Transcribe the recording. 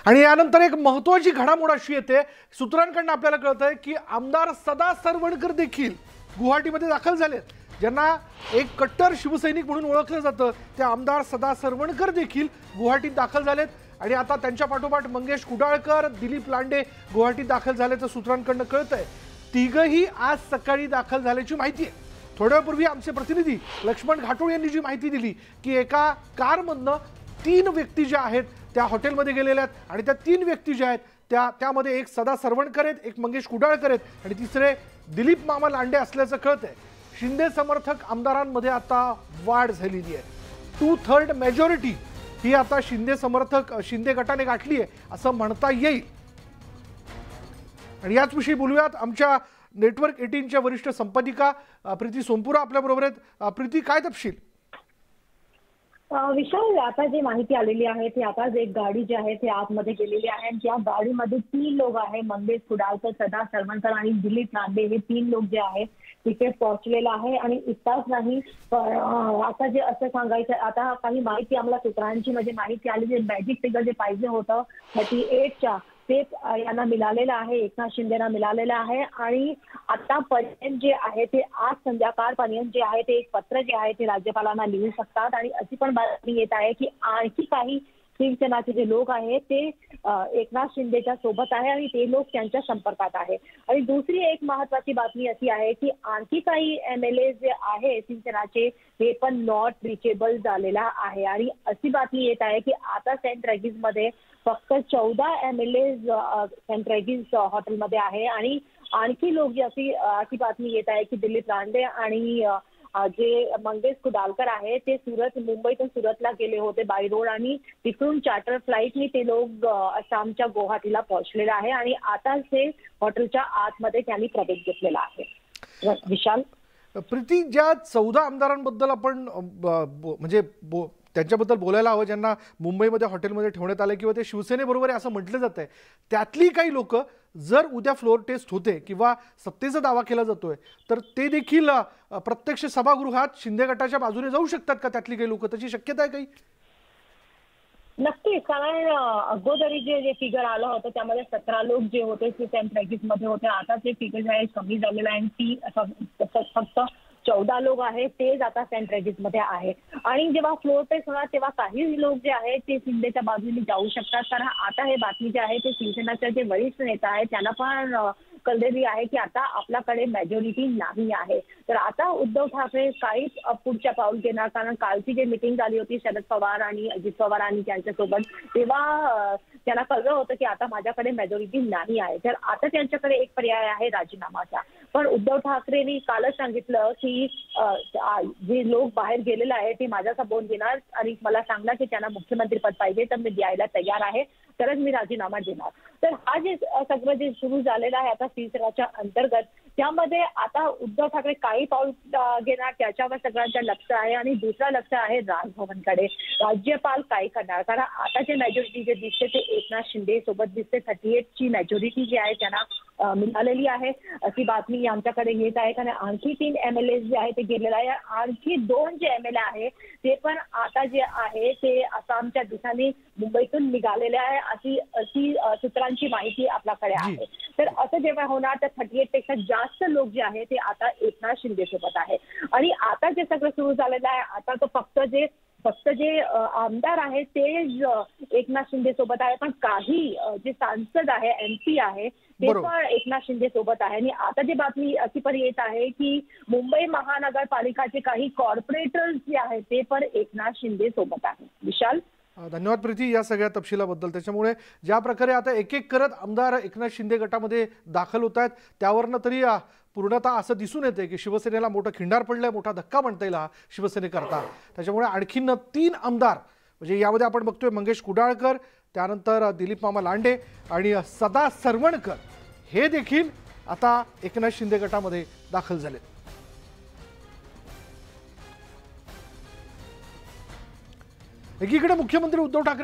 आणि यानंतर एक महत्त्वाची घडामोड अशी येते, सूत्रांकडून आपल्याला कळतंय की आमदार सदा सरवणकर देखील गुवाहाटीमध्ये दाखल झालेत. ज्यांना एक कट्टर शिवसैनिक म्हणून ओळखलं जातं ते आमदार सदा सरवणकर देखील गुवाहाटीत दाखल झालेत. आणि आता त्यांच्या पाठोपाठ मंगेश कुडाळकर, दिलीप लांडे गुवाहाटीत दाखल झाल्याचं सूत्रांकडून कळतंय. तिघही आज सकाळी दाखल झाल्याची माहिती आहे. थोड्या वेळापूर्वी आमचे प्रतिनिधी लक्ष्मण घाटोळ यांनी जी माहिती दिली की एका कारमधनं 3 व्यक्ती ज्या आहेत त्या हॉटेलमध्ये गेलेल्या आहेत आणि त्या 3 व्यक्ती ज्या आहेत त्यामध्ये एक सदा सरवणकर आहेत, एक मंगेश कुडाळकर आहेत आणि तिसरे दिलीप मामा लांडे असल्याचं कळतंय. शिंदे समर्थक आमदारांमध्ये आता वाढ झालेली आहे. 2/3 मेजॉरिटी ही आता शिंदे गटाने गाठली आहे असं म्हणता येईल. आणि याचविषयी बोलूयात. आमच्या नेटवर्क 18च्या वरिष्ठ संपादिका प्रीती सोमपुरा आपल्या बरोबर आहेत. प्रीती, काय तपशील? विशाल, आता जी माहिती आलेली आहे ती आता एक गाडी जी आहे ती आतमध्ये गेलेली आहे आणि त्या गाडीमध्ये 3 लोक आहे, मंगेश कुडाळकर, सदा सरवणकर आणि दिलीप लांडे, हे 3 लोक जे आहे तिथे पोहोचलेला आहे. आणि इतकाच नाही, आता जे असं सांगायचं, आता काही माहिती आम्हाला सूत्रांची म्हणजे माहिती आली, जे मॅजिक फिगर जे पाहिजे होतं 38च्या ते यांना मिळालेलं आहे, एकनाथ शिंदेना मिळालेलं आहे. आणि आतापर्यंत जे आहे ते आज संध्याकाळपर्यंत जे आहे ते एक पत्र जे आहे ते राज्यपालांना लिहू शकतात. आणि अशी पण बातमी येत आहे की आणखी काही शिवसेनाचे जे लोक आहेत ते एकनाथ शिंदेच्या सोबत आहे आणि ते लोक त्यांच्या संपर्कात आहे. आणि दुसरी एक महत्वाची बातमी अशी आहे की आणखी काही MLA जे आहे शिवसेनाचे हे पण नॉट रिचेबल झालेला आहे. आणि अशी बातमी येत आहे की आता सेंट रेगिसमध्ये फक्त 14 MLA सेंट रेगिस हॉटेलमध्ये आहे. आणि आणखी लोक जी अशी बातमी येत आहे की दिलीप लांडे आणि जे मंगेश कुडाळकर आहे ते मुंबईतून सुरतला गेले होते बाय रोड आणि तिकडून चार्टर फ्लाईटनी ते लोक आसामच्या गुवाहाटीला पोहोचलेले आहे. आणि आता ते हॉटेलच्या आतमध्ये त्यांनी प्रवेश घेतलेला आहे. विशाल, प्रीती, ज्या 14 आमदारांबद्दल आपण म्हणजे त्यांच्याबद्दल बोलायला हवं, ज्यांना मुंबईमध्ये हॉटेलमध्ये ठेवण्यात आलं किंवा ते शिवसेनेबरोबर आहे असं म्हटलं जात आहे, त्यातली काही लोक जर उद्या फ्लोअर टेस्ट होते किंवा सत्तेचा दावा केला जातोय तर ते देखील प्रत्यक्ष सभागृहात शिंदे गटाच्या बाजूने जाऊ शकतात का? त्यातली काही लोक, त्याची शक्यता आहे काही? नक्कीच, कारण अगोदरी जे फिगर आलं होतं त्यामध्ये 17 लोक जे होते ते सेंट रेगिसमध्ये होते. आता ते फिगर जे आहे कमी झालेलं आहे आणि फक्त 14 लोक आहेत तेच आता सेंट रेगिसमध्ये आहे. आणि जेव्हा फ्लोअर टेस्ट होणार तेव्हा काही लोक जे आहेत ते शिंदेच्या बाजूने जाऊ शकतात. कारण आता हे बातमी जे आहे ते शिवसेनाचे जे वरिष्ठ नेता आहेत त्यांना पण कळलेली आहे की आता आपल्याकडे मेजॉरिटी नाही आहे. तर आता उद्धव ठाकरे काहीच पुढच्या पाऊल घेणार, कारण कालची जी मीटिंग झाली होती शरद पवार आणि अजित पवार आणि त्यांच्यासोबत, तेव्हा त्यांना कळलं होतं की आता माझ्याकडे मेजॉरिटी नाही आहे. तर आता त्यांच्याकडे एक पर्याय आहे राजीनामाचा. पण उद्धव ठाकरेंनी कालच सांगितलं की जे लोक बाहेर गेलेले आहेत ते माझ्या सबोन घेणार आणि मला सांगणार की त्यांना मुख्यमंत्रीपद पाहिजे तर मी द्यायला तयार आहे, तरच मी राजीनामा देणार. तर हा जे सगळं जे सुरू झालेलं आहे आता शिवसेनेच्या अंतर्गत, त्यामध्ये आता उद्धव ठाकरे काही पाऊल घेणार त्याच्यावर सगळ्यांचं लक्ष आहे. आणि दुसरा लक्ष आहे राजभवनकडे, राज्यपाल काय करणार. कारण आता जे मेजॉरिटी जे दिसते ते एकनाथ शिंदे सोबत दिसते. 38ची मेजॉरिटी जी आहे त्यांना मिळालेली आहे अशी बातमी आमच्याकडे येत आहे. कारण आणखी 3 MLA जे आहे ते गेलेले आहे. आणखी 2 जे MLA आहे ते पण आता जे आहे ते आसामच्या दिशेने मुंबईतून निघालेले आहे अशी सूत्रांची माहिती आपल्याकडे आहे. तर असं जेव्हा होणार तर 38 पेक्षा जास्त लोक जे आहे ते आता एकनाथ शिंदे सोबत आहे. आणि आता जे सगळं सुरू झालेलं आहे आता तो फक्त जे आमदार आहेत ते एकनाथ शिंदे सोबत आहे, पण काही जे सांसद आहे MP आहे ते पण एकनाथ शिंदे सोबत आहे. आणि आता जी बातमी अशी पण येत आहे की मुंबई महानगरपालिकाचे काही कॉर्पोरेटर्स जे आहेत ते पण एकनाथ शिंदे सोबत आहे. विशाल, धन्यवाद प्रीती या सगळ्या तपशिलाबद्दल. त्याच्यामुळे ज्या प्रकारे आता एक एक करत आमदार एकनाथ शिंदे गटामध्ये दाखल होत आहेत त्यावरनं तरी पूर्णतः असं दिसून येते की शिवसेनेला मोठं खिंडार पडलंय, मोठा धक्का म्हणता येईल हा शिवसेनेकरता. त्याच्यामुळे आणखीन 3 आमदार म्हणजे यामध्ये आपण बघतोय मंगेश कुडाळकर, त्यानंतर दिलीप मामा लांडे आणि सदा सरवणकर हे देखील आता एकनाथ शिंदे गटामध्ये दाखल झाले. एकीकडे मुख्यमंत्री उद्धव ठाकरे